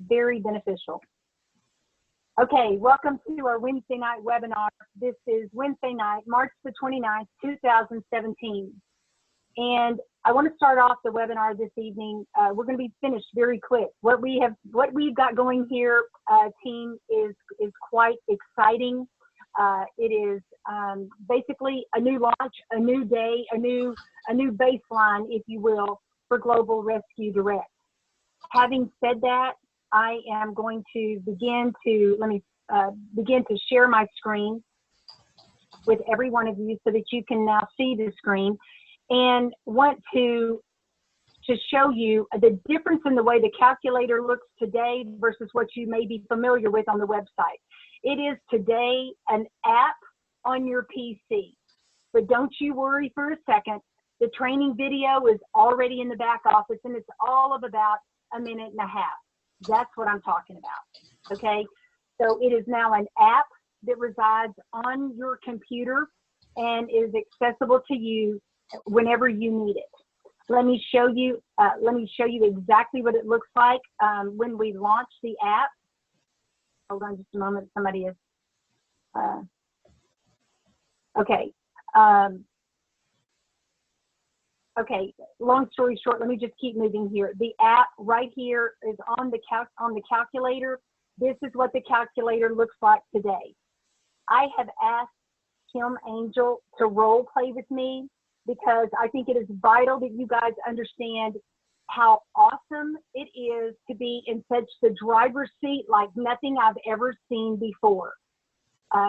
very beneficial. Okay, welcome to our Wednesday night webinar. This is Wednesday night, March the 29th, 2017. And I want to start off the webinar this evening. We're going to be finished very quick. What we've got going here, team, is quite exciting. It is basically a new launch, a new day, a new baseline, if you will, for Global Rescue Direct. Having said that, I am going to begin to share my screen with every one of you so that you can now see the screen, and want to show you the difference in the way the calculator looks today versus what you may be familiar with on the website. It is today an app on your PC, but don't you worry for a second. The training video is already in the back office, and it's all of about a minute and a half. That's what I'm talking about, okay? So it is now an app that resides on your computer and is accessible to you whenever you need it. Let me show you exactly what it looks like when we launch the app. Hold on just a moment. Somebody is, okay. Okay, long story short, let me just keep moving here. The app right here is on the calculator. This is what the calculator looks like today. I have asked Kim Angel to role play with me because I think it is vital that you guys understand how awesome it is to be in such the driver's seat like nothing I've ever seen before.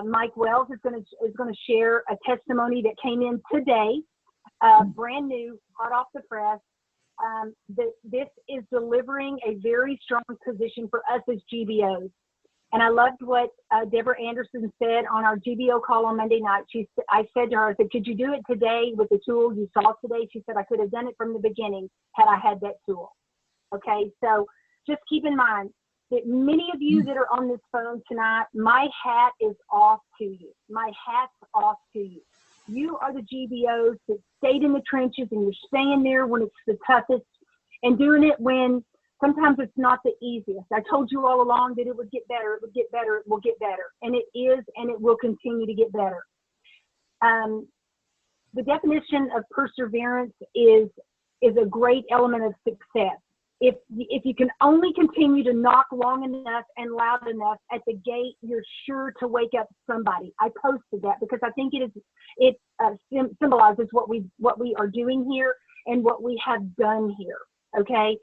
Mike Wells is going to share a testimony that came in today. Brand new, hot off the press. This is delivering a very strong position for us as GBOs. And I loved what Deborah Anderson said on our GBO call on Monday night. I said to her, I said, could you do it today with the tool you saw today? She said, I could have done it from the beginning had I had that tool. Okay, so just keep in mind that many of you that are on this phone tonight, my hat is off to you. My hat's off to you. You are the GBOs that stayed in the trenches, and you're staying there when it's the toughest and doing it when sometimes it's not the easiest. I told you all along that it would get better, it would get better, it will get better. And it is, and it will continue to get better. The definition of perseverance is a great element of success. If you can only continue to knock long enough and loud enough at the gate, you're sure to wake up somebody. I posted that because I think it symbolizes what we are doing here and what we have done here. Okay,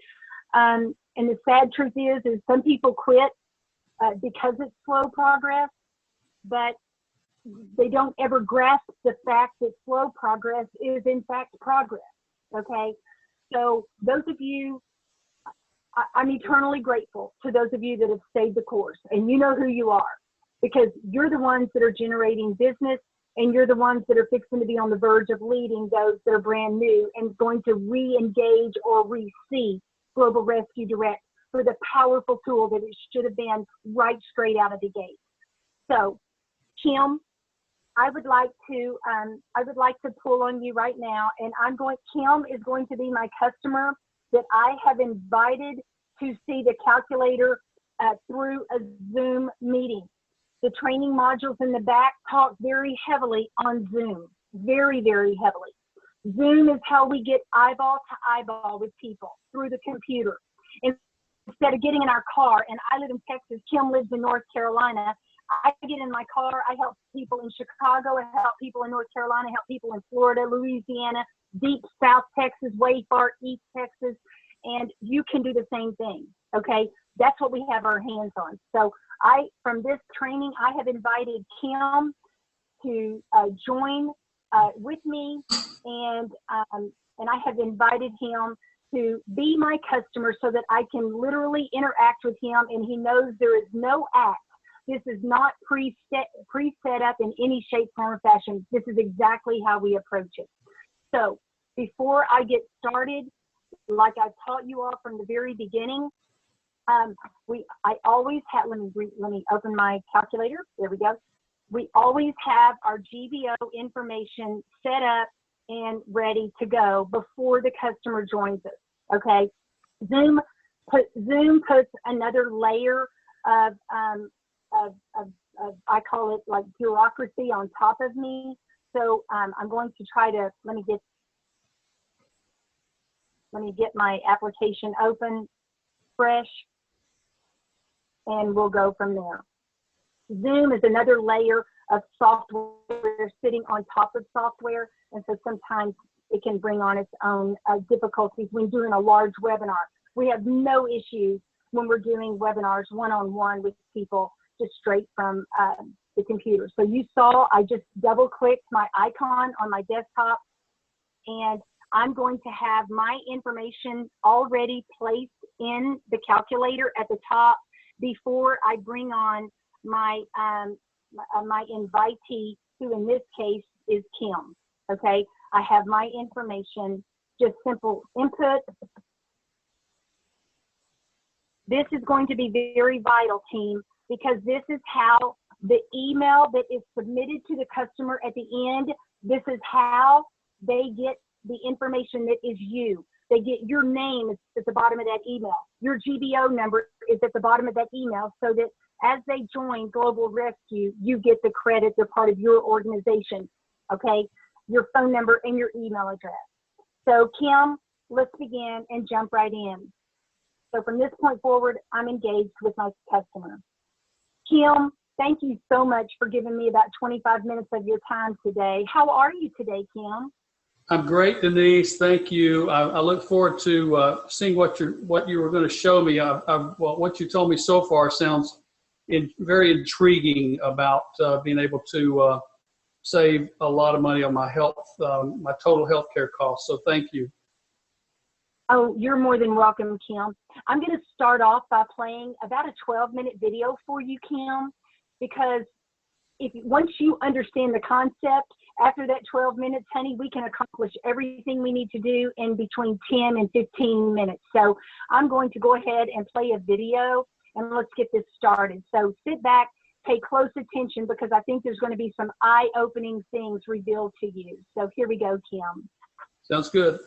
and the sad truth is some people quit because it's slow progress, but they don't ever grasp the fact that slow progress is in fact progress. Okay, so those of you, I'm eternally grateful to those of you that have stayed the course, and you know who you are, because you're the ones that are generating business, and you're the ones that are fixing to be on the verge of leading those that are brand new and going to re-engage or re-see Global Rescue Direct for the powerful tool that it should have been right straight out of the gate. So, Kim, I would like to pull on you right now, and Kim is going to be my customer that I have invited to see the calculator through a Zoom meeting. The training modules in the back talk very heavily on Zoom, very, very heavily. Zoom is how we get eyeball to eyeball with people through the computer. Instead of getting in our car, and I live in Texas, Kim lives in North Carolina, I get in my car, I help people in Chicago, I help people in North Carolina, I help people in Florida, Louisiana, deep South Texas, way far East Texas, and you can do the same thing, okay? That's what we have our hands on. So from this training, I have invited Kim to join with me, and I have invited him to be my customer so that I can literally interact with him, and he knows there is no act. This is not pre-set up in any shape, form, or fashion. This is exactly how we approach it. So before I get started, like I've taught you all from the very beginning, I always have, let me open my calculator. There we go. We always have our GBO information set up and ready to go before the customer joins us. Okay. Zoom Zoom puts another layer of, I call it like bureaucracy on top of me. So I'm going to try to, let me get my application open, fresh, and we'll go from there. Zoom is another layer of software sitting on top of software, and so sometimes it can bring on its own difficulties when doing a large webinar. We have no issues when we're doing webinars one-on-one with people, just straight from the computer. So you saw I just double-clicked my icon on my desktop, and I'm going to have my information already placed in the calculator at the top before I bring on my my invitee, who in this case is Kim. Okay, I have my information, just simple input. This is going to be very vital, team, because this is how the email that is submitted to the customer at the end, this is how they get the information that is you. They get your name at the bottom of that email. Your GBO number is at the bottom of that email, so that as they join Global Rescue, you get the credit. They're part of your organization, okay? Your phone number and your email address. So Kim, let's begin and jump right in. So from this point forward, I'm engaged with my customer. Kim, thank you so much for giving me about 25 minutes of your time today. How are you today, Kim? I'm great, Denise. Thank you. I look forward to seeing what you were going to show me. Well, what you told me so far sounds very intriguing about being able to save a lot of money on my health, my total health care costs. So thank you. Oh, you're more than welcome, Kim. I'm going to start off by playing about a 12-minute video for you, Kim, because once you understand the concept, after that 12 minutes, honey, we can accomplish everything we need to do in between 10 and 15 minutes. So I'm going to go ahead and play a video, and let's get this started. So sit back, pay close attention, because I think there's going to be some eye-opening things revealed to you. So here we go, Kim. Sounds good.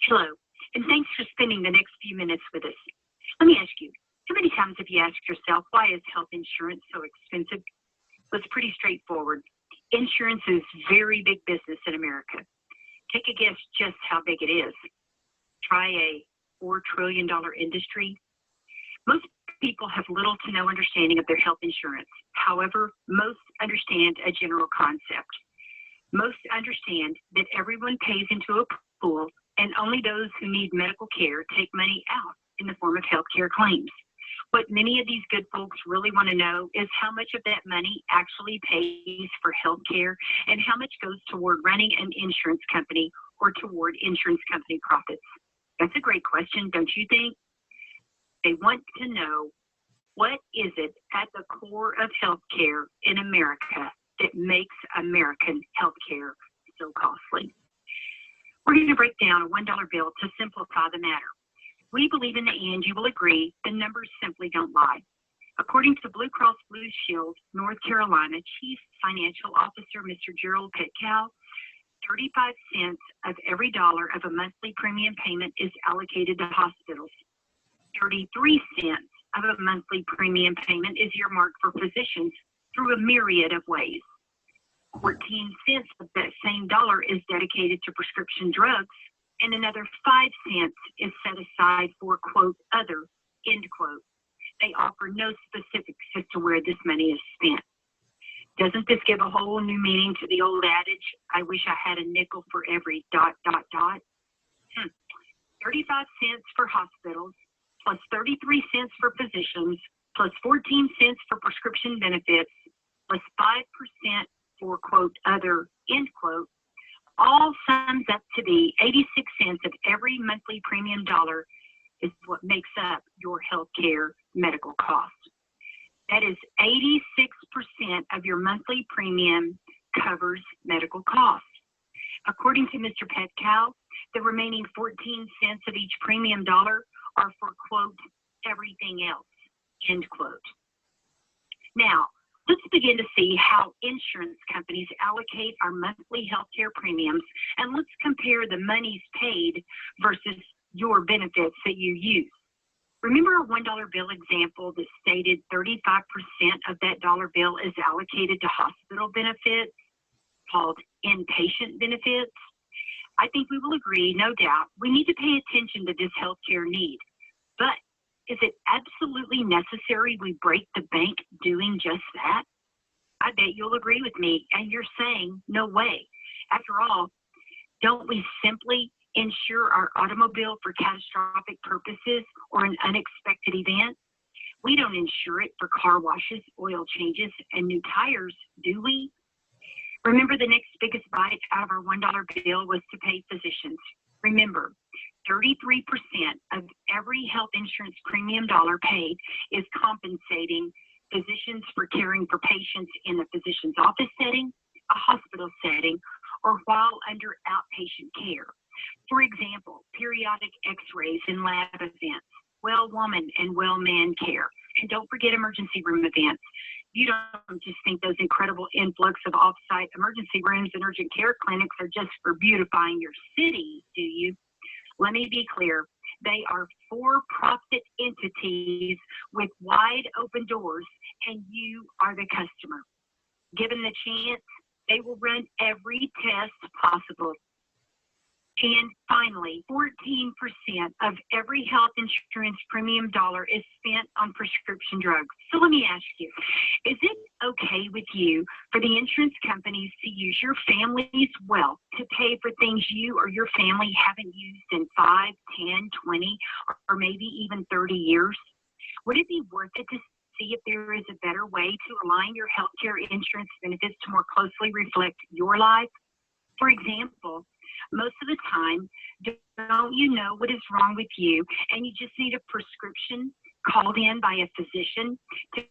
Hello, and thanks for spending the next few minutes with us. Let me ask you, how many times have you asked yourself, why is health insurance so expensive? Well, it's pretty straightforward. Insurance is very big business in America. Take a guess just how big it is. Try a $4 trillion industry. Most people have little to no understanding of their health insurance. However, most understand a general concept. Most understand that everyone pays into a pool, and only those who need medical care take money out in the form of healthcare claims. What many of these good folks really want to know is how much of that money actually pays for healthcare, and how much goes toward running an insurance company or toward insurance company profits. That's a great question, don't you think? They want to know, what is it at the core of healthcare in America that makes American healthcare so costly? We're going to break down a $1 bill to simplify the matter. We believe in the end you will agree the numbers simply don't lie. According to Blue Cross Blue Shield, North Carolina Chief Financial Officer, Mr. Gerald Petkow, 35 cents of every dollar of a monthly premium payment is allocated to hospitals. 33 cents of a monthly premium payment is earmarked for physicians through a myriad of ways. 14 cents of that same dollar is dedicated to prescription drugs, and another 5 cents is set aside for, quote, other, end quote. They offer no specifics as to where this money is spent. Doesn't this give a whole new meaning to the old adage, I wish I had a nickel for every ... 35 cents for hospitals, plus 33 cents for physicians, plus 14 cents for prescription benefits, plus 5% for, quote, other, end quote, all sums up to be 86 cents of every monthly premium dollar is what makes up your healthcare medical cost. That is 86% of your monthly premium covers medical costs. According to Mr. Petkow, the remaining 14 cents of each premium dollar are for, quote, everything else, end quote. Now, Let's begin to see how insurance companies allocate our monthly healthcare premiums, and let's compare the monies paid versus your benefits that you use. Remember our $1 bill example that stated 35% of that dollar bill is allocated to hospital benefits, called inpatient benefits? I think we will agree, no doubt, we need to pay attention to this healthcare need. But is it absolutely necessary we break the bank doing just that? I bet you'll agree with me, and you're saying, no way. After all, don't we simply insure our automobile for catastrophic purposes or an unexpected event? We don't insure it for car washes, oil changes, and new tires, do we? Remember, the next biggest bite out of our $1 bill was to pay physicians. Remember, 33% of every health insurance premium dollar paid is compensating physicians for caring for patients in a physician's office setting, a hospital setting, or while under outpatient care. For example, periodic x-rays and lab events, well woman and well man care, and don't forget emergency room events. You don't just think those incredible influx of off-site emergency rooms and urgent care clinics are just for beautifying your city, do you? Let me be clear. They are for-profit entities with wide open doors, and you are the customer. Given the chance, they will run every test possible. And finally, 14% of every health insurance premium dollar is spent on prescription drugs. So let me ask you, is it okay with you for the insurance companies to use your family's wealth to pay for things you or your family haven't used in 5, 10, 20, or maybe even 30 years? Would it be worth it to see if there is a better way to align your healthcare insurance benefits to more closely reflect your life? For example, most of the time, don't you know what is wrong with you and you just need a prescription called in by a physician to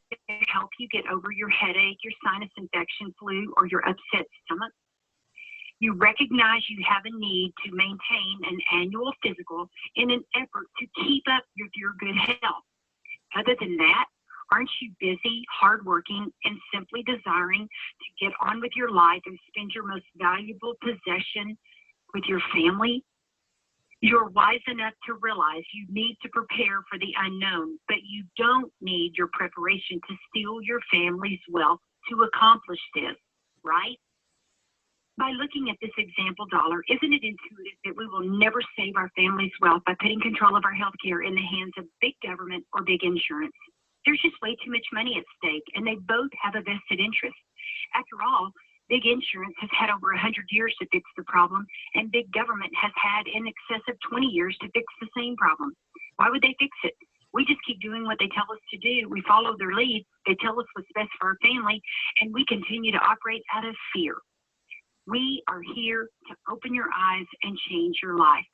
help you get over your headache, your sinus infection, flu, or your upset stomach? You recognize you have a need to maintain an annual physical in an effort to keep up with your good health. Other than that, aren't you busy, hardworking, and simply desiring to get on with your life and spend your most valuable possession with your family? You're wise enough to realize you need to prepare for the unknown, but you don't need your preparation to steal your family's wealth to accomplish this, right? By looking at this example dollar, isn't it intuitive that we will never save our family's wealth by putting control of our health care in the hands of big government or big insurance? There's just way too much money at stake, and they both have a vested interest. After all, big insurance has had over 100 years to fix the problem, and big government has had in excess of 20 years to fix the same problem. Why would they fix it? We just keep doing what they tell us to do. We follow their lead. They tell us what's best for our family, and we continue to operate out of fear. We are here to open your eyes and change your life.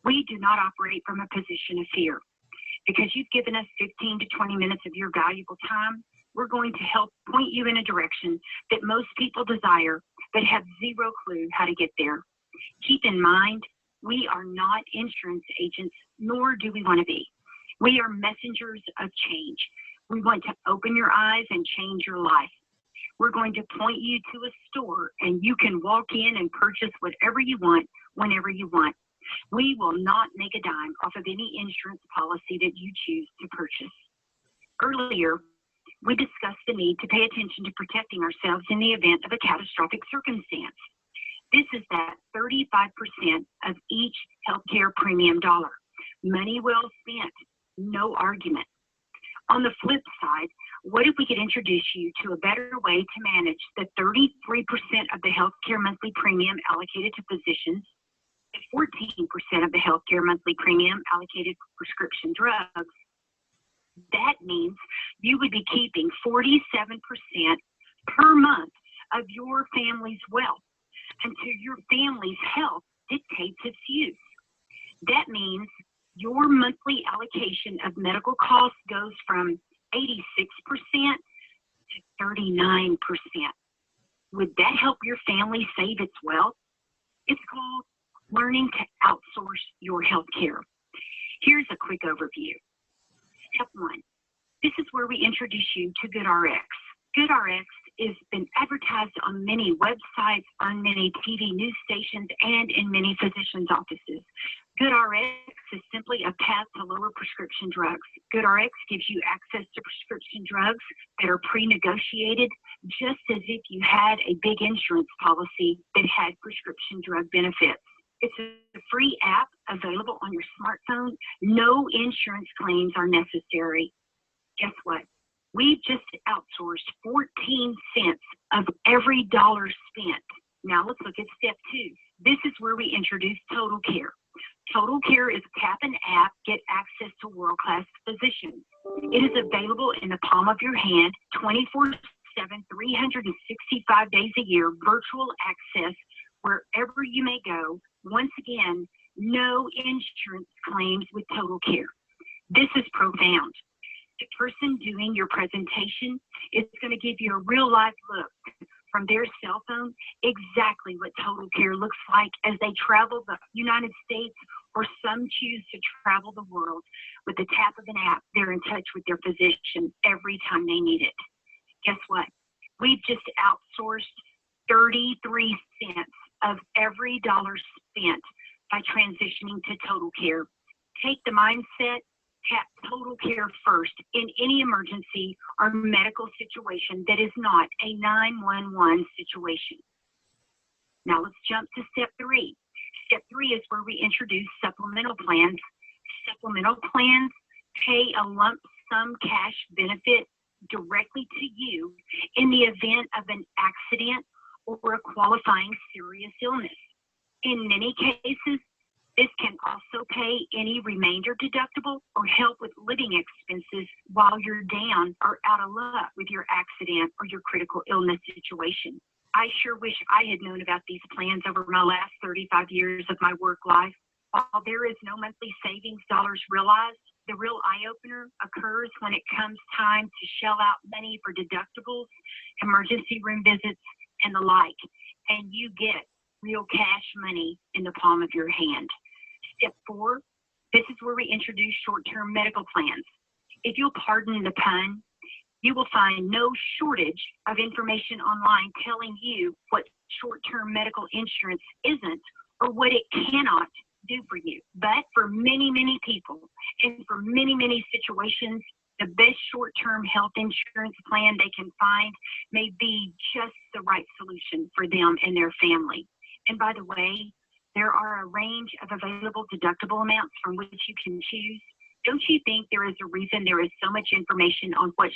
We do not operate from a position of fear. Because you've given us 15 to 20 minutes of your valuable time, we're going to help point you in a direction that most people desire, but have zero clue how to get there. Keep in mind, we are not insurance agents, nor do we want to be. We are messengers of change. We want to open your eyes and change your life. We're going to point you to a store, and you can walk in and purchase whatever you want, whenever you want. We will not make a dime off of any insurance policy that you choose to purchase. Earlier, we discussed the need to pay attention to protecting ourselves in the event of a catastrophic circumstance. This is that 35% of each healthcare premium dollar. Money well spent, no argument. On the flip side, what if we could introduce you to a better way to manage the 33% of the healthcare monthly premium allocated to physicians, 14% of the healthcare monthly premium allocated for prescription drugs? That means you would be keeping 47% per month of your family's wealth until your family's health dictates its use. That means your monthly allocation of medical costs goes from 86% to 39%. Would that help your family save its wealth? It's called learning to outsource your health care. Here's a quick overview. Step 1. This is where we introduce you to GoodRx. GoodRx has been advertised on many websites, on many TV news stations, and in many physicians' offices. GoodRx is simply a path to lower prescription drugs. GoodRx gives you access to prescription drugs that are pre-negotiated, just as if you had a big insurance policy that had prescription drug benefits. It's a free app available on your smartphone. No insurance claims are necessary. Guess what? We've just outsourced 14 cents of every dollar spent. Now let's look at step 2. This is where we introduce Total Care. Total Care is a tap and app, get access to world-class physicians. It is available in the palm of your hand, 24/7, 365 days a year, virtual access wherever you may go. Once again, no insurance claims with Total Care. This is profound. The person doing your presentation is going to give you a real life look from their cell phone exactly what Total Care looks like as they travel the United States, or some choose to travel the world. With the tap of an app, they're in touch with their physician every time they need it. Guess what? We've just outsourced 33 cents of every dollar spent by transitioning to Total Care. Take the mindset, tap Total Care first in any emergency or medical situation that is not a 911 situation. Now let's jump to step 3. Step 3 is where we introduce supplemental plans. Supplemental plans pay a lump sum cash benefit directly to you in the event of an accident or a qualifying serious illness. In many cases, this can also pay any remainder deductible or help with living expenses while you're down or out of luck with your accident or your critical illness situation. I sure wish I had known about these plans over my last 35 years of my work life. While there is no monthly savings dollars realized, the real eye-opener occurs when it comes time to shell out money for deductibles, emergency room visits, and the like, and you get real cash money in the palm of your hand. Step 4, this is where we introduce short-term medical plans. If you'll pardon the pun, you will find no shortage of information online telling you what short-term medical insurance isn't or what it cannot do for you. But for many, many people and for many, many situations, the best short-term health insurance plan they can find may be just the right solution for them and their family. And by the way, there are a range of available deductible amounts from which you can choose. Don't you think there is a reason there is so much information on what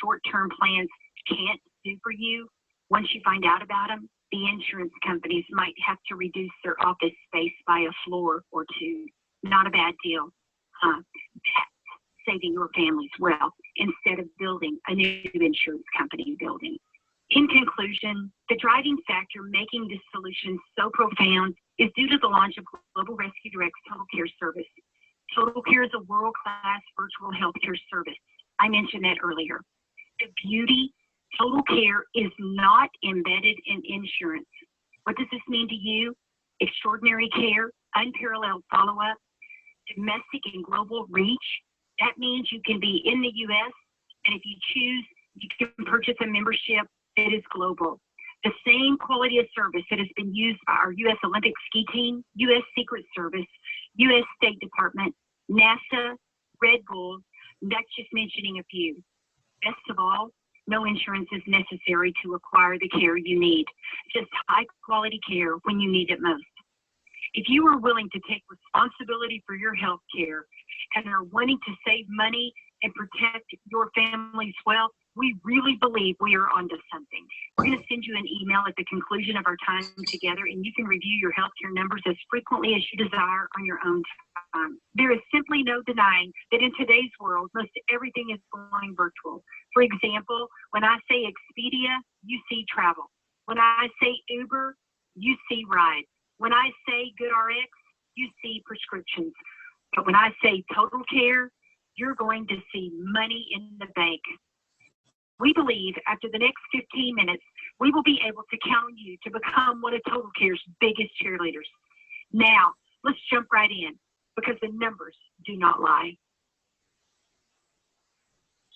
short-term plans can't do for you? Once you find out about them, the insurance companies might have to reduce their office space by a floor or 2. Not a bad deal, huh? That's saving your family's wealth instead of building a new insurance company building. In conclusion, the driving factor making this solution so profound is due to the launch of Global Rescue Direct's Total Care service. Total Care is a world-class virtual healthcare service. I mentioned that earlier. The beauty, Total Care is not embedded in insurance. What does this mean to you? Extraordinary care, unparalleled follow-up, domestic and global reach. That means you can be in the U.S., and if you choose, you can purchase a membership that is global. The same quality of service that has been used by our U.S. Olympic ski team, U.S. Secret Service, U.S. State Department, NASA, Red Bull, that's just mentioning a few. Best of all, no insurance is necessary to acquire the care you need. Just high quality care when you need it most. If you are willing to take responsibility for your health care and are wanting to save money and protect your family's wealth, we really believe we are onto something. We're going to send you an email at the conclusion of our time together, and you can review your healthcare numbers as frequently as you desire on your own time. There is simply no denying that in today's world, most everything is going virtual. For example, when I say Expedia, you see travel. When I say Uber, you see rides. When I say GoodRx, you see prescriptions. But when I say Total Care, you're going to see money in the bank. We believe after the next 15 minutes, we will be able to count on you to become one of Total Care's biggest cheerleaders. Now, let's jump right in because the numbers do not lie.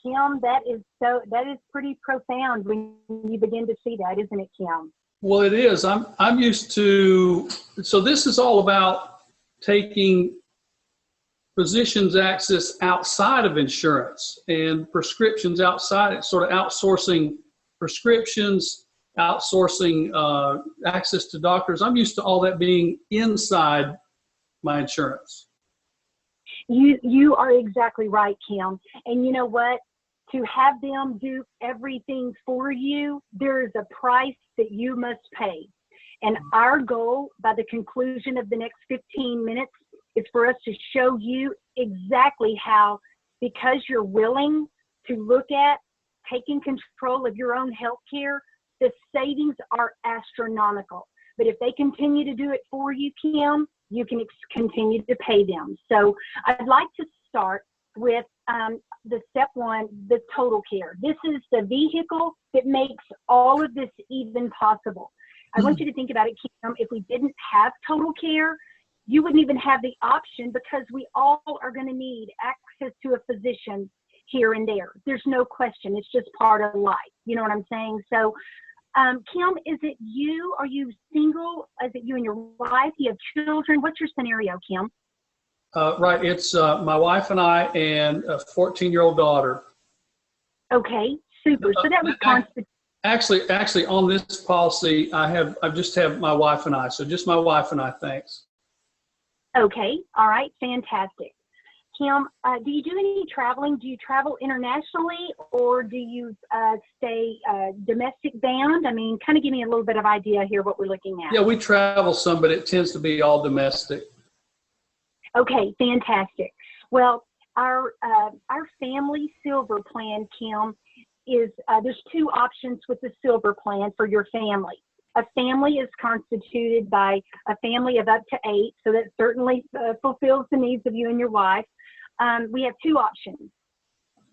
Kim, that is pretty profound when you begin to see that, isn't it, Kim? Well, it is. I'm used to, so this is all about taking physicians' access outside of insurance and prescriptions outside it, sort of outsourcing prescriptions, outsourcing access to doctors. I'm used to all that being inside my insurance. You are exactly right, Kim. And you know what? To have them do everything for you, there is a price that you must pay. And our goal by the conclusion of the next 15 minutes is for us to show you exactly how, because you're willing to look at taking control of your own health care, the savings are astronomical. But if they continue to do it for you, Kim, you can continue to pay them. So I'd like to start with the step one, the total care. This is the vehicle that makes all of this even possible. I want you to think about it, Kim. If we didn't have total care, you wouldn't even have the option, because we all are going to need access to a physician here and there. There's no question. It's just part of life. You know what I'm saying? So, Kim, is it you? Are you single? Is it you and your wife? Do you have children? What's your scenario, Kim? Right. It's my wife and I and a 14-year-old daughter. Okay, super. So that was constant. Actually, on this policy, I just have my wife and I. So just my wife and I. Thanks. Okay. All right. Fantastic. Kim, do you do any traveling? Do you travel internationally, or do you stay domestic bound? I mean, kind of give me a little bit of idea here what we're looking at. Yeah, we travel some, but it tends to be all domestic. Okay, fantastic. Well, our family silver plan, Kim, is there's two options with the silver plan for your family. A family is constituted by a family of up to 8, so that certainly fulfills the needs of you and your wife. We have two options.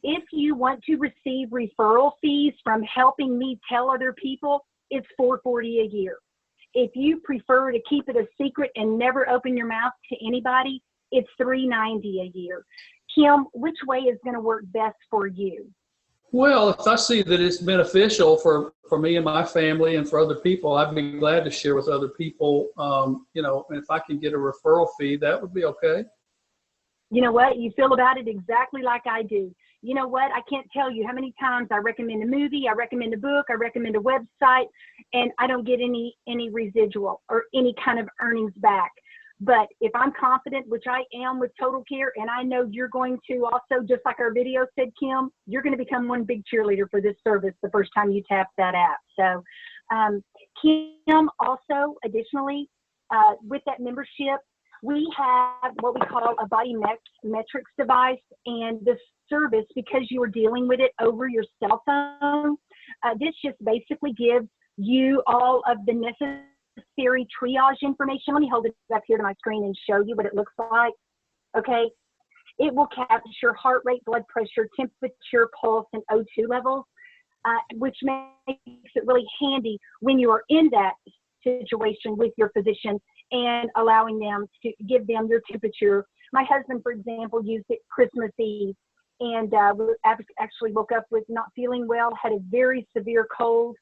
If you want to receive referral fees from helping me tell other people, it's $440 a year. If you prefer to keep it a secret and never open your mouth to anybody, it's $390 a year. Kim, which way is going to work best for you? Well, if I see that it's beneficial for me and my family and for other people, I'd be glad to share with other people. And if I can get a referral fee, that would be okay. You know what? You feel about it exactly like I do. You know what? I can't tell you how many times I recommend a movie, I recommend a book, I recommend a website, and I don't get any residual or any kind of earnings back. But if I'm confident, which I am with Total Care, and I know you're going to also, just like our video said, Kim, you're going to become one big cheerleader for this service the first time you tap that app. So, Kim, also, additionally, with that membership, we have what we call a body metrics device, and this service, because you are dealing with it over your cell phone, this just basically gives you all of the necessary triage information. Let me hold it up here to my screen and show you what it looks like. Okay. It will capture heart rate, blood pressure, temperature, pulse, and O2 levels, which makes it really handy when you are in that situation with your physician and allowing them to give them your temperature. My husband, for example, used it Christmas Eve, and actually woke up with not feeling well, had a very severe cold,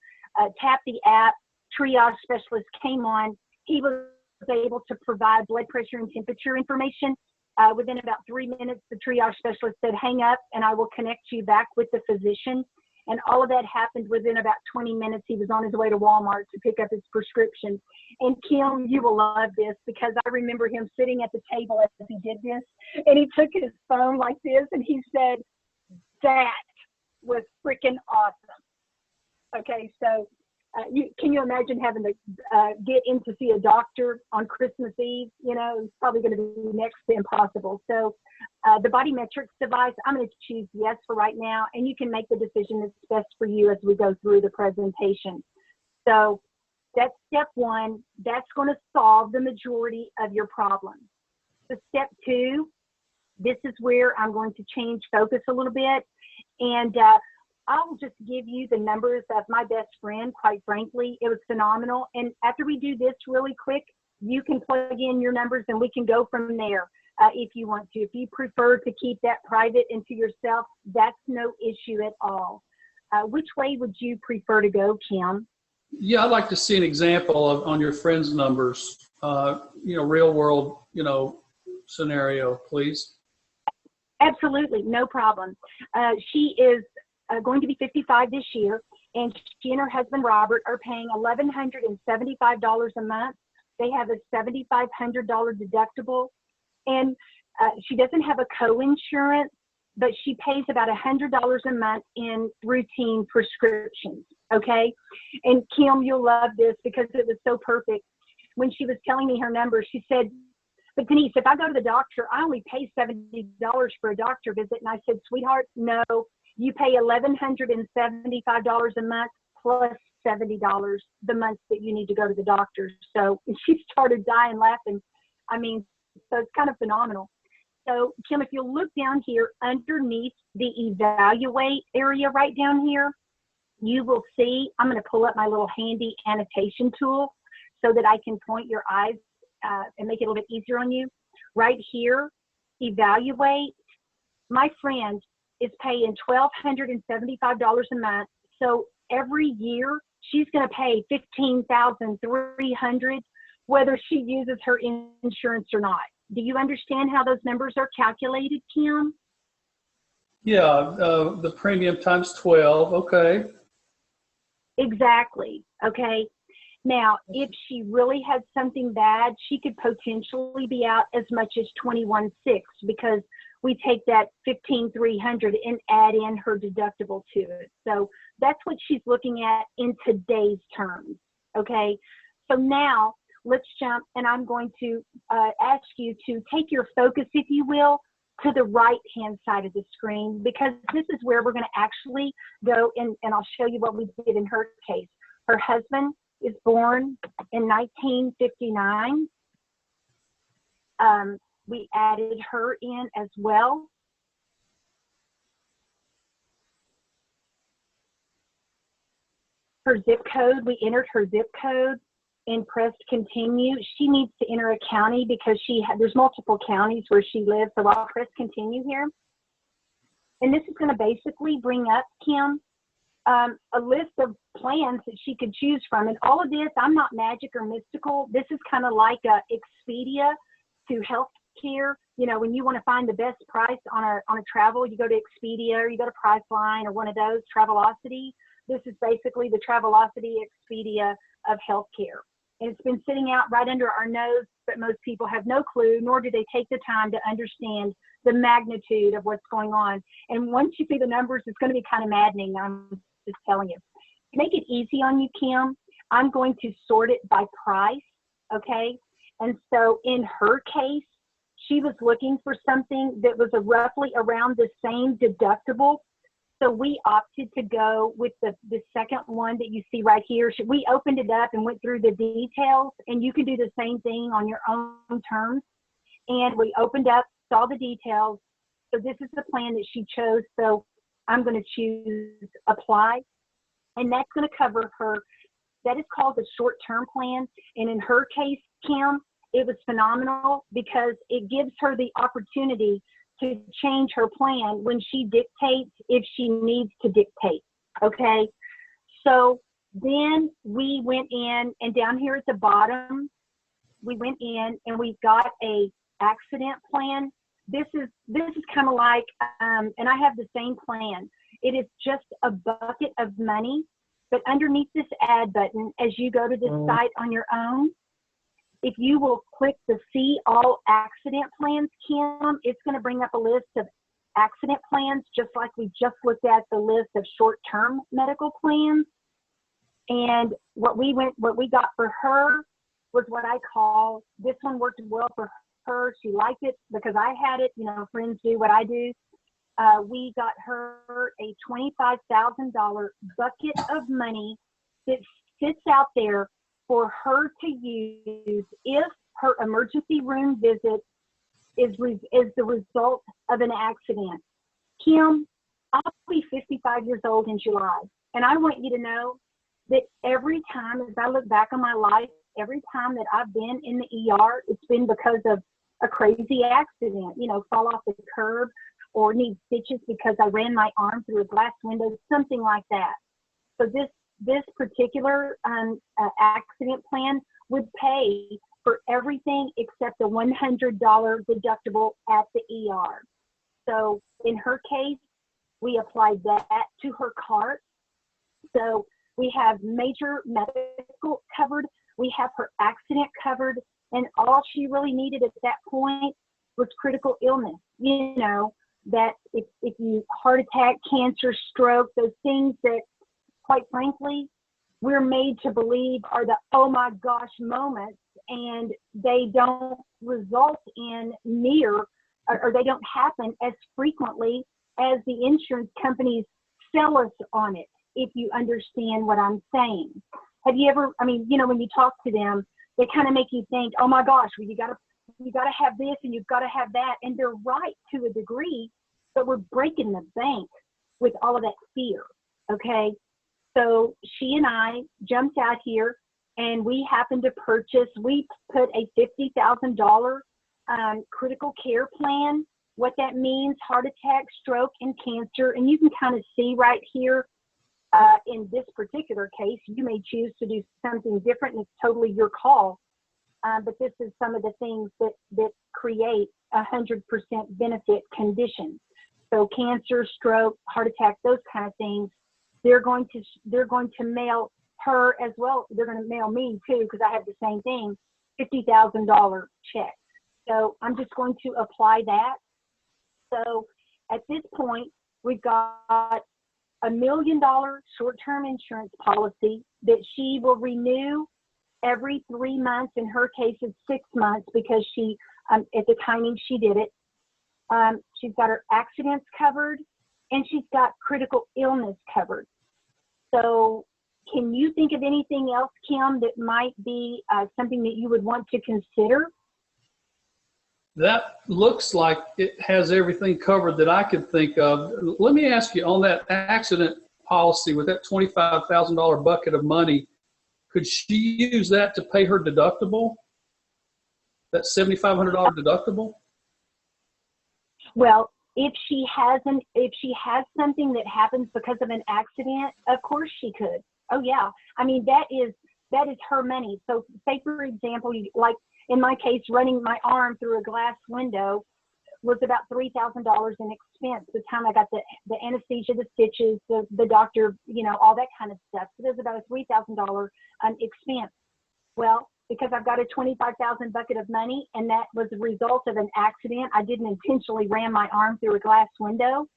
tapped the app, triage specialist came on. He was able to provide blood pressure and temperature information. Within about 3 minutes, the triage specialist said, hang up and I will connect you back with the physician. And all of that happened within about 20 minutes. He was on his way to Walmart to pick up his prescription. And Kim, you will love this, because I remember him sitting at the table as he did this, and he took his phone like this and he said, that was freaking awesome. Okay, so can you imagine having to get in to see a doctor on Christmas Eve? You know, it's probably going to be next to impossible. So the body metrics device, I'm going to choose yes for right now, and you can make the decision that's best for you as we go through the presentation. So that's step one. That's going to solve the majority of your problems. So step two, this is where I'm going to change focus a little bit, and I'll just give you the numbers of my best friend. Quite frankly, it was phenomenal. And after we do this really quick, you can plug in your numbers and we can go from there. if you want to. If you prefer to keep that private and to yourself, that's no issue at all. Which way would you prefer to go, Kim? Yeah, I'd like to see an example of on your friends' numbers, real world, scenario, please. Absolutely, no problem. She is going to be 55 this year, and she and her husband Robert are paying $1,175 a month. They have a $7,500 deductible, and she doesn't have a co-insurance, but she pays about $100 a month in routine prescriptions. Okay, and Kim, you'll love this because it was so perfect. When she was telling me her numbers, she said, "But Denise, if I go to the doctor, I only pay $70 for a doctor visit." And I said, "Sweetheart, no, you pay $1,175 a month plus $70 the month that you need to go to the doctor." So she started dying laughing. I mean, so it's kind of phenomenal. So Kim, if you'll look down here underneath the evaluate area right down here, you will see, I'm going to pull up my little handy annotation tool so that I can point your eyes and make it a little bit easier on you. Right here, evaluate. My friend is paying $1,275 a month. So every year she's going to pay $15,300 whether she uses her insurance or not. Do you understand how those numbers are calculated, Kim? Yeah, the premium times 12. Okay. Exactly. Okay. Now, if she really had something bad, she could potentially be out as much as $21,600 because we take that $15,300 and add in her deductible to it. So that's what she's looking at in today's terms. Okay. So now let's jump, and I'm going to ask you to take your focus, if you will, to the right-hand side of the screen, because this is where we're going to actually go, and I'll show you what we did in her case. Her husband is born in 1959. We added her in as well. Her zip code, we entered her zip code and pressed continue. She needs to enter a county because there's multiple counties where she lives, so I'll press continue here. And this is going to basically bring up, Kim, a list of plans that she could choose from. And all of this, I'm not magic or mystical. This is kind of like a Expedia to healthcare. You know, when you want to find the best price on a travel, you go to Expedia or you go to Priceline or one of those, Travelocity. This is basically the Travelocity Expedia of healthcare. And it's been sitting out right under our nose, but most people have no clue, nor do they take the time to understand the magnitude of what's going on. And once you see the numbers, it's going to be kind of maddening. I'm just telling you. To make it easy on you, Kim, I'm going to sort it by price, okay? And so in her case, she was looking for something that was roughly around the same deductible. So we opted to go with the second one that you see right here. We opened it up and went through the details, and you can do the same thing on your own terms. And we opened up, saw the details. So this is the plan that she chose. So I'm going to choose apply, and that's going to cover her. That is called the short-term plan. And in her case, Kim, it was phenomenal because it gives her the opportunity to change her plan when she dictates, if she needs to dictate. Okay. So then we went in, and down here at the bottom, we went in and we got a accident plan. This is kind of like, and I have the same plan. It is just a bucket of money, but underneath this add button, as you go to this site on your own, if you will click the See All Accident Plans, Kim, it's going to bring up a list of accident plans, just like we just looked at the list of short-term medical plans. And what we got for her was what I call, this one worked well for her. She liked it because I had it, you know, friends do what I do. We got her a $25,000 bucket of money that sits out there for her to use if her emergency room visit is the result of an accident. Kim, I'll be 55 years old in July, and I want you to know that every time, as I look back on my life, every time that I've been in the ER, it's been because of a crazy accident, fall off the curb or need stitches because I ran my arm through a glass window, something like that. So this particular accident plan would pay for everything except the $100 deductible at the ER. So in her case, we applied that to her cart. So we have major medical covered, we have her accident covered, and all she really needed at that point was critical illness. That if you heart attack, cancer, stroke, those things that, quite frankly, we're made to believe are the oh my gosh moments, and they don't result in or they don't happen as frequently as the insurance companies sell us on it, if you understand what I'm saying. Have you ever, when you talk to them, they kind of make you think, oh my gosh, well, you gotta have this and you've got to have that. And they're right to a degree, but we're breaking the bank with all of that fear. Okay. So she and I jumped out here and we happened to we put a $50,000 critical care plan. What that means, heart attack, stroke, and cancer. And you can kind of see right here, in this particular case, you may choose to do something different and it's totally your call. But this is some of the things that create 100% benefit conditions. So cancer, stroke, heart attack, those kind of things, they're going to mail her as well. They're going to mail me too, because I have the same thing, $50,000 check. So I'm just going to apply that. So at this point, we've got $1 million short-term insurance policy that she will renew every 3 months. In her case, it's 6 months because she, at the timing she did it, she's got her accidents covered and she's got critical illness covered. So can you think of anything else, Kim, that might be something that you would want to consider? That looks like it has everything covered that I could think of. Let me ask you, on that accident policy with that $25,000 bucket of money, could she use that to pay her deductible? That $7,500 deductible? Well, if she has something that happens because of an accident, of course she could. Oh yeah. I mean, that is her money. So say, for example, like in my case, running my arm through a glass window was about $3,000 in expense. The time I got the anesthesia, the stitches, the doctor, all that kind of stuff. So there's about a $3,000 expense. Well, because I've got a $25,000 bucket of money, and that was a result of an accident. I didn't intentionally ram my arm through a glass window.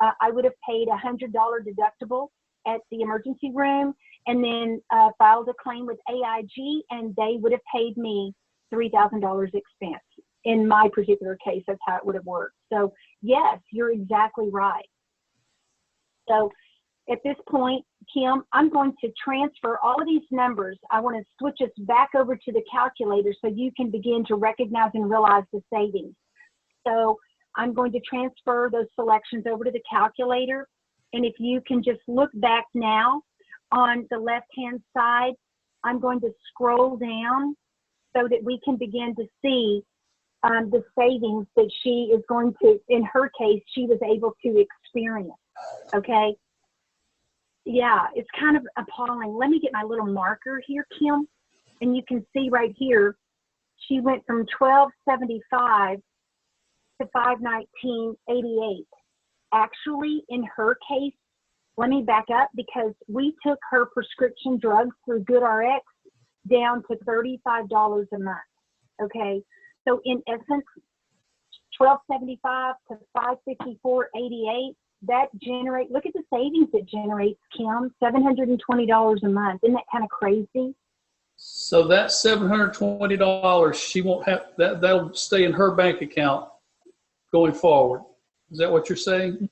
I would have paid a $100 deductible at the emergency room, and then filed a claim with AIG, and they would have paid me $3,000 expense. In my particular case, that's how it would have worked. So yes, you're exactly right. So at this point, Kim, I'm going to transfer all of these numbers. I want to switch us back over to the calculator so you can begin to recognize and realize the savings. So I'm going to transfer those selections over to the calculator. And if you can just look back now on the left-hand side, I'm going to scroll down so that we can begin to see the savings that she is going to, in her case, she was able to experience, okay? Yeah, it's kind of appalling. Let me get my little marker here, Kim, and you can see right here, she went from $1,275 to $519.88. Actually, in her case, let me back up, because we took her prescription drugs through GoodRx down to $35 a month, okay? So in essence, $1,275 to $554.88, that generates, look at the savings it generates, Kim, $720 a month. Isn't that kind of crazy? So that $720, she won't have, that'll stay in her bank account going forward. Is that what you're saying?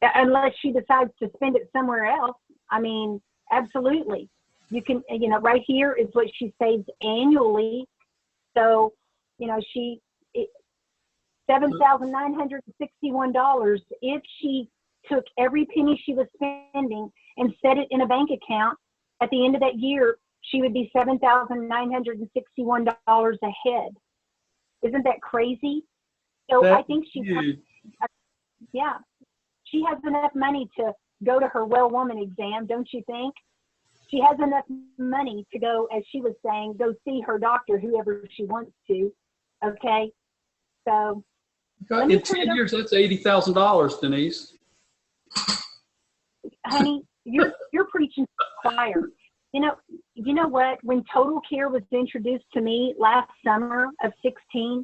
Unless she decides to spend it somewhere else. I mean, absolutely. You can, right here is what she saves annually. So, $7,961. If she took every penny she was spending and set it in a bank account, at the end of that year, she would be $7,961 ahead. Isn't that crazy? So That's I think she's, huge. yeah, she has enough money to go to her well woman exam, don't you think? She has enough money to go, as she was saying, go see her doctor, whoever she wants to. Okay. So let me In turn 10 it over. years, that's $80,000, Denise. Honey, you're preaching to the choir. You know what? When Total Care was introduced to me last summer of 16,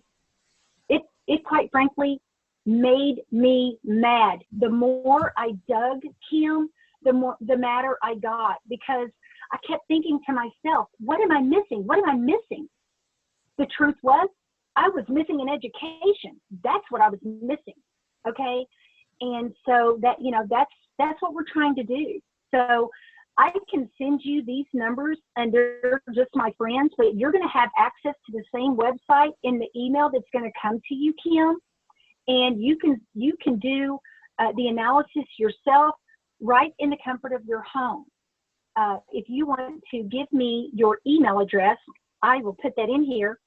it quite frankly made me mad. The more I dug, Kim, the madder I got, because I kept thinking to myself, what am I missing? What am I missing? The truth was, I was missing an education. That's what I was missing. Okay. And so that's what we're trying to do. So I can send you these numbers, and they're just my friends, but you're going to have access to the same website in the email that's going to come to you, Kim. And you can do the analysis yourself right in the comfort of your home. If you want to give me your email address, I will put that in here.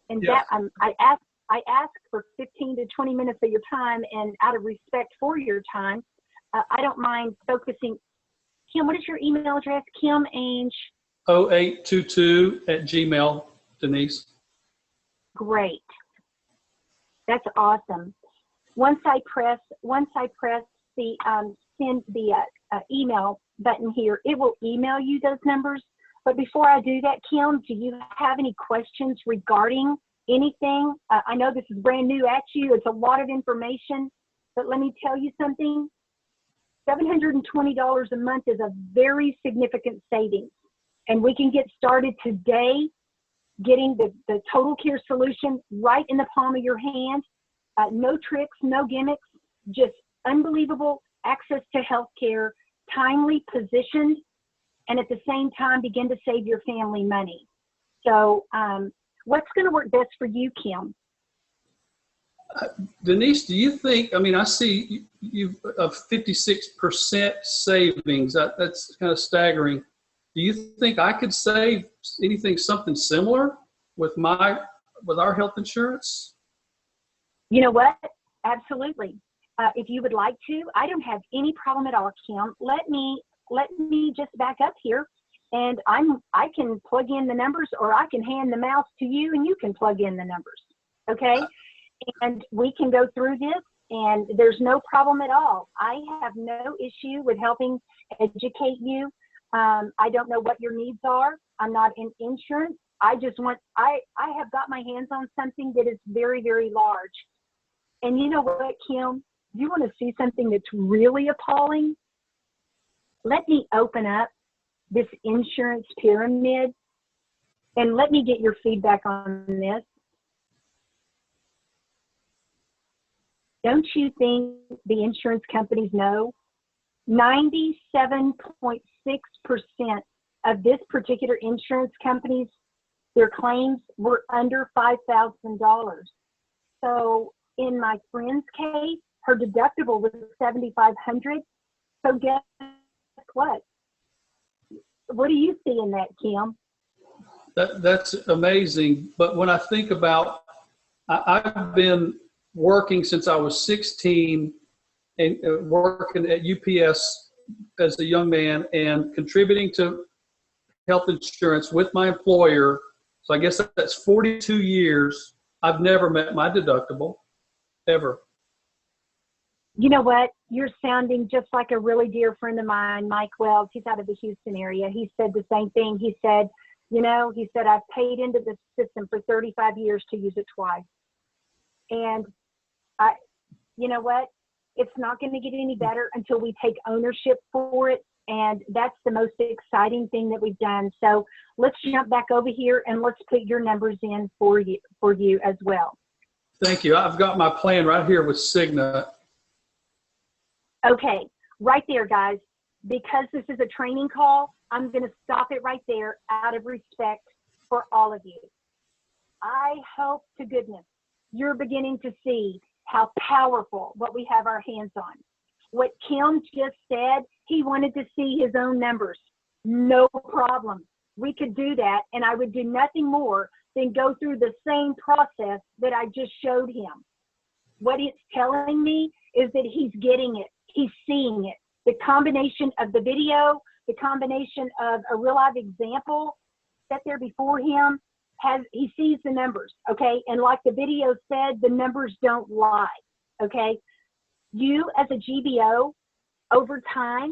And Yeah. I ask for 15 to 20 minutes of your time, and out of respect for your time, I don't mind focusing. Kim, what is your email address? Kim Ainge. 0822@gmail, Denise. Great. That's awesome. Once I press the send the email button here, it will email you those numbers. But before I do that, Kim, do you have any questions regarding anything? I know this is brand new at you. It's a lot of information, but let me tell you something. $720 a month is a very significant savings, and we can get started today getting the Total Care solution right in the palm of your hand. No tricks, no gimmicks, just unbelievable access to health care, timely positioned, and at the same time begin to save your family money. So what's going to work best for you, Kim? Denise, do you think, I see you a 56% savings. That's kind of staggering. Do you think I could save something similar with our health insurance? You know what? Absolutely. If you would like to, I don't have any problem at all, Kim. Let me just back up here, and I can plug in the numbers, or I can hand the mouse to you and you can plug in the numbers. Okay? And we can go through this, and there's no problem at all. I have no issue with helping educate you. I don't know what your needs are. I'm not in insurance. I have got my hands on something that is very, very large. And you know what, Kim? You want to see something that's really appalling? Let me open up this insurance pyramid, and let me get your feedback on this. Don't you think the insurance companies know 97.6% of this particular insurance companies, their claims were under $5,000. So in my friend's case, her deductible was $7,500. So guess what? What do you see in that, Kim? That's amazing. But when I think about, I've been working since I was 16 and working at UPS as a young man and contributing to health insurance with my employer. So I guess that's 42 years. I've never met my deductible, ever. You know what? You're sounding just like a really dear friend of mine, Mike Wells. He's out of the Houston area. He said the same thing. He said, I've paid into the system for 35 years to use it twice. And you know what? It's not going to get any better until we take ownership for it. And that's the most exciting thing that we've done. So let's jump back over here and let's put your numbers in for you as well. Thank you. I've got my plan right here with Cigna. Okay, right there, guys. Because this is a training call, I'm going to stop it right there out of respect for all of you. I hope to goodness you're beginning to see how powerful what we have our hands on. What Kim just said, he wanted to see his own numbers. No problem. We could do that, and I would do nothing more then go through the same process that I just showed him. What it's telling me is that he's getting it. He's seeing it. The combination of the video, the combination of a real live example set there before him, he sees the numbers, okay? And like the video said, the numbers don't lie, okay? You as a GBO, over time,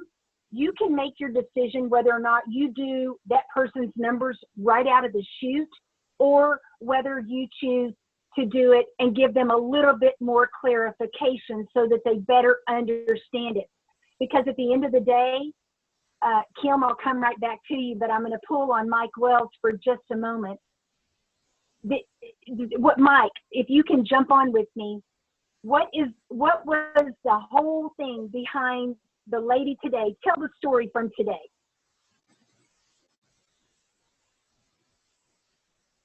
you can make your decision whether or not you do that person's numbers right out of the chute, or whether you choose to do it and give them a little bit more clarification so that they better understand it. Because at the end of the day, Kim, I'll come right back to you, but I'm going to pull on Mike Wells for just a moment. Mike, if you can jump on with me, what was the whole thing behind the lady today? Tell the story from today.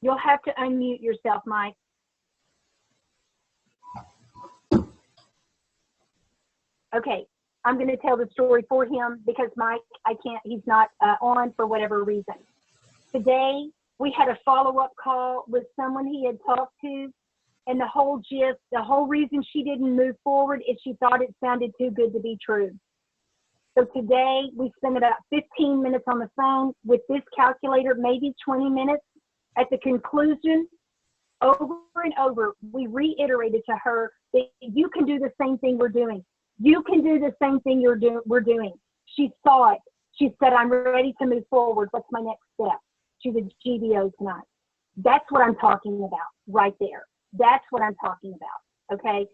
You'll have to unmute yourself, Mike. Okay, I'm going to tell the story for him because Mike, he's not on for whatever reason. Today, we had a follow-up call with someone he had talked to, and the whole gist, the whole reason she didn't move forward is she thought it sounded too good to be true. So today, we spent about 15 minutes on the phone with this calculator, maybe 20 minutes. At the conclusion, over and over, we reiterated to her that you can do the same thing we're doing. You can do the same thing we're doing. She saw it. She said, I'm ready to move forward. What's my next step? She's a GBO tonight. That's what I'm talking about right there. That's what I'm talking about. Okay.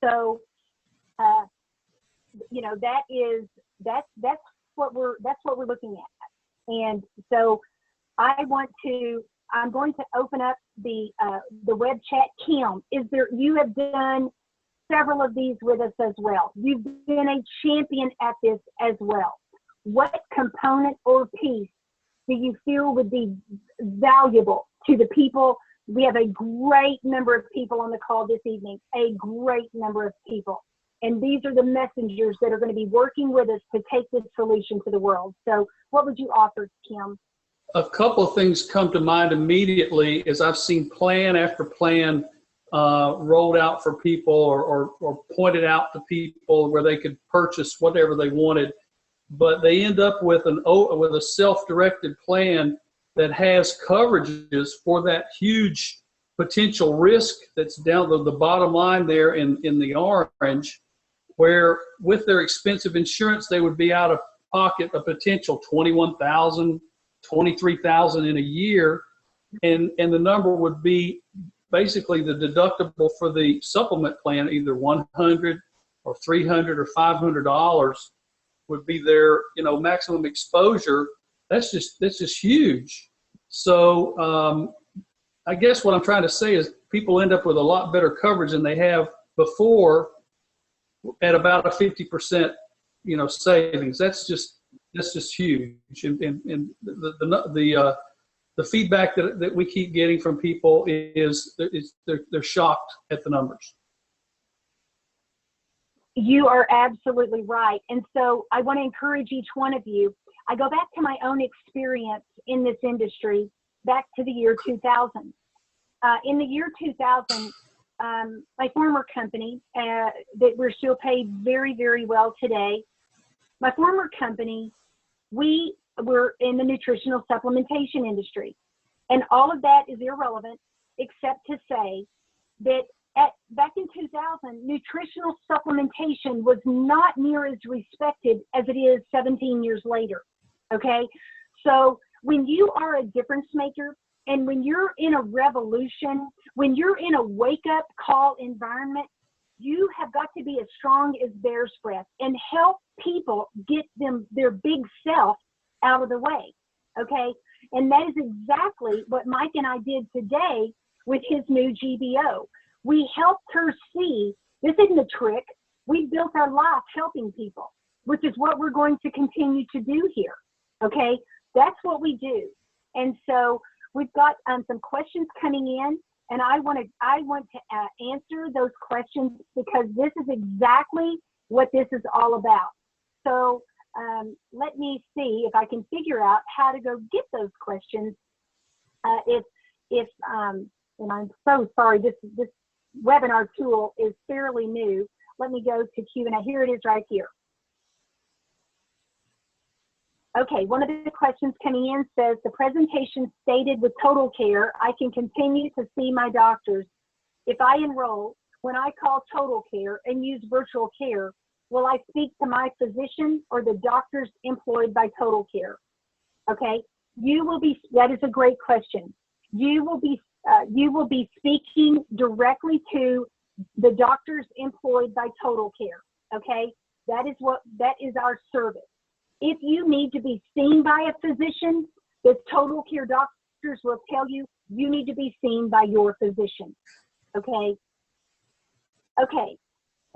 So, that's what we're looking at. And so I'm going to open up the web chat. Kim, you have done several of these with us as well. You've been a champion at this as well. What component or piece do you feel would be valuable to the people? We have a great number of people on the call this evening, a great number of people. And these are the messengers that are going to be working with us to take this solution to the world. So what would you offer, Kim? A couple of things come to mind immediately as I've seen plan after plan rolled out for people or pointed out to people where they could purchase whatever they wanted, but they end up with a self-directed plan that has coverages for that huge potential risk that's down the bottom line there in the orange, where with their expensive insurance they would be out of pocket a potential $21,000, $23,000 in a year, and the number would be basically the deductible for the supplement plan, either $100 or $300 or $500 would be their maximum exposure. That's just huge. So I guess what I'm trying to say is people end up with a lot better coverage than they have before at about a 50% savings. That's just huge. And the feedback that we keep getting from people is they're shocked at the numbers. You are absolutely right. And so I want to encourage each one of you. I go back to my own experience in this industry, back to the year 2000. In the year 2000, my former company, that we're still paid very, very well today, my former company, we were in the nutritional supplementation industry. And all of that is irrelevant, except to say that back in 2000, nutritional supplementation was not near as respected as it is 17 years later, okay? So when you are a difference maker, and when you're in a revolution, when you're in a wake-up call environment, you have got to be as strong as bear's breath and help people get their big self out of the way, okay? And that is exactly what Mike and I did today with his new GBO. We helped her see, this isn't a trick, we built our life helping people, which is what we're going to continue to do here, okay? That's what we do. And so we've got some questions coming in, and I want to answer those questions because this is exactly what this is all about. So let me see if I can figure out how to go get those questions. if, and I'm so sorry, this webinar tool is fairly new. Let me go to Q&A. Here it is right here. Okay, one of the questions coming in says, the presentation stated with Total Care, I can continue to see my doctors. If I enroll, when I call Total Care and use virtual care, will I speak to my physician or the doctors employed by Total Care? Okay, you will be, that is a great question. You will be speaking directly to the doctors employed by Total Care, okay? That is our service. If you need to be seen by a physician, the Total Care doctors will tell you, you need to be seen by your physician, okay? Okay,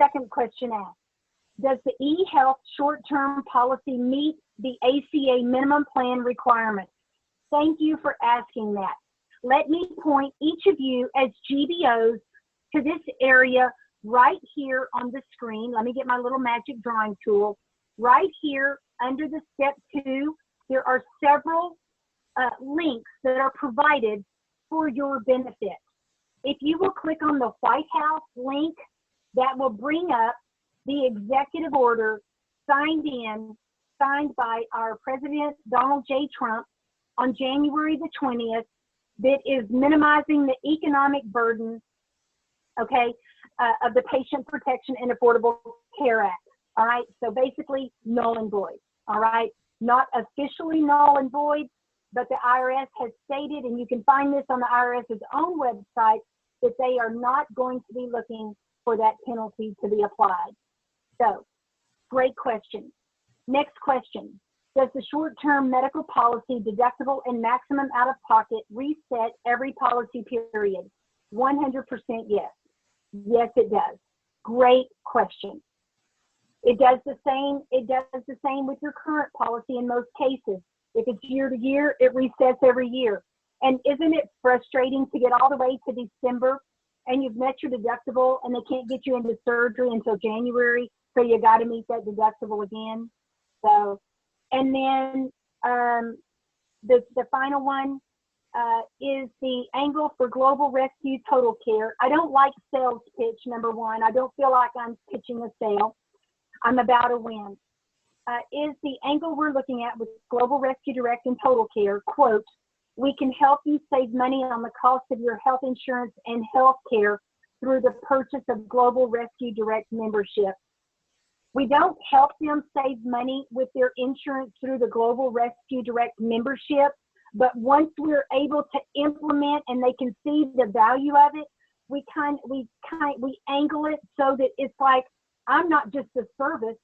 second question asked. Does the eHealth short-term policy meet the ACA minimum plan requirements? Thank you for asking that. Let me point each of you as GBOs to this area right here on the screen. Let me get my little magic drawing tool. Right here under the step 2, there are several links that are provided for your benefit. If you will click on the White House link, that will bring up the executive order signed by our President Donald J. Trump on January the 20th that is minimizing the economic burden, okay, of the Patient Protection and Affordable Care Act. All right, so basically null and void. All right, not officially null and void, but the IRS has stated, and you can find this on the IRS's own website, that they are not going to be looking for that penalty to be applied. So, great question. Next question. Does the short-term medical policy deductible and maximum out-of-pocket reset every policy period? 100% yes. Yes, it does. Great question. It does the same with your current policy in most cases. If it's year to year, it resets every year. And isn't it frustrating to get all the way to December and you've met your deductible and they can't get you into surgery until January, so you got to meet that deductible again? So, and then the final one is the angle for Global Rescue Total Care. I don't like sales pitch, number one. I don't feel like I'm pitching a sale. I'm about a win. Is the angle we're looking at with Global Rescue Direct and Total Care, quote, we can help you save money on the cost of your health insurance and health care through the purchase of Global Rescue Direct membership. We don't help them save money with their insurance through the Global Rescue Direct membership, but once we're able to implement and they can see the value of it, we angle it so that it's like, I'm not just a service,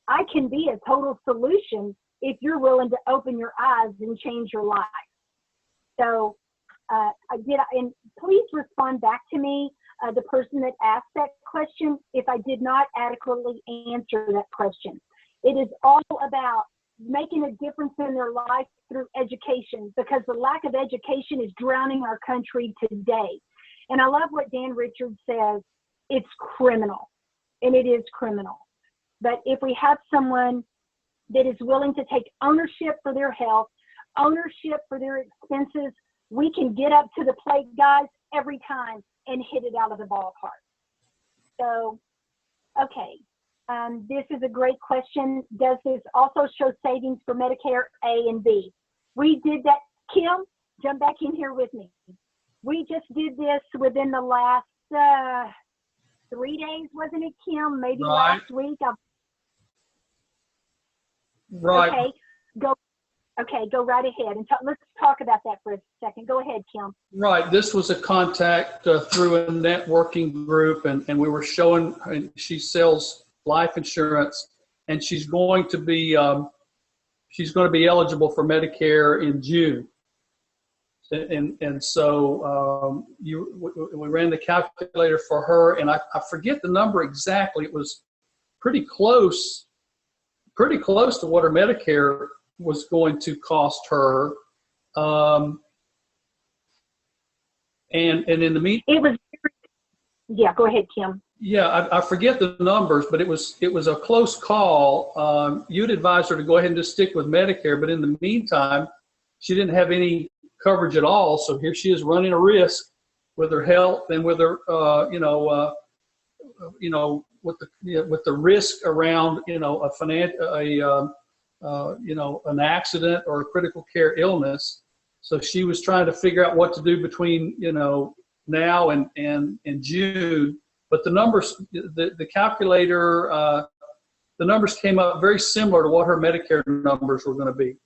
I can be a total solution if you're willing to open your eyes and change your life. So and please respond back to me, the person that asked that question, if I did not adequately answer that question. It is all about making a difference in their life through education, because the lack of education is drowning our country today. And I love what Dan Richards says, it's criminal, and it is criminal. But if we have someone that is willing to take ownership for their health, ownership for their expenses, we can get up to the plate, guys, every time and hit it out of the ballpark. So, okay, this is a great question. Does this also show savings for Medicare A and B? We did that. Kim, jump back in here with me. We just did this within the last 3 days, wasn't it, Kim? Maybe Right. last week. Right. Okay, go right ahead and let's talk about that for a second. Go ahead, Kim. Right. This was a contact through a networking group, and we were showing, and she sells life insurance, and she's going to be eligible for Medicare in June. And so we ran the calculator for her, and I forget the number exactly. It was pretty close to what her Medicare was going to cost her. And in the meantime, It was, yeah, go ahead, Kim. yeah, I forget the numbers, but it was a close call. You'd advise her to go ahead and just stick with Medicare, but in the meantime, she didn't have any coverage at all. So here she is running a risk with her health and with her, with the risk around, an accident or a critical care illness. So she was trying to figure out what to do between, now and June. But the numbers, the calculator, the numbers came up very similar to what her Medicare numbers were going to be.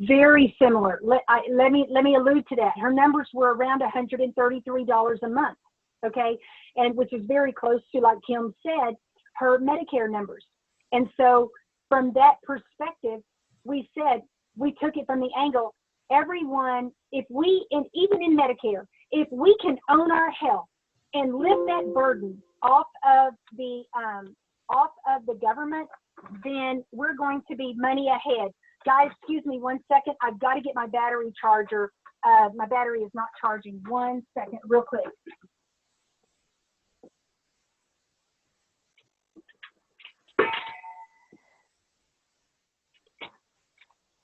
Very similar. Let me allude to that. Her numbers were around $133 a month, okay, and which is very close to, like Kim said, her Medicare numbers. And so from that perspective, we took it from the angle, everyone, if we, and even in Medicare, if we can own our health and lift that burden off of the government, then we're going to be money ahead. Guys, excuse me 1 second. I've got to get my battery charger. My battery is not charging. 1 second, real quick.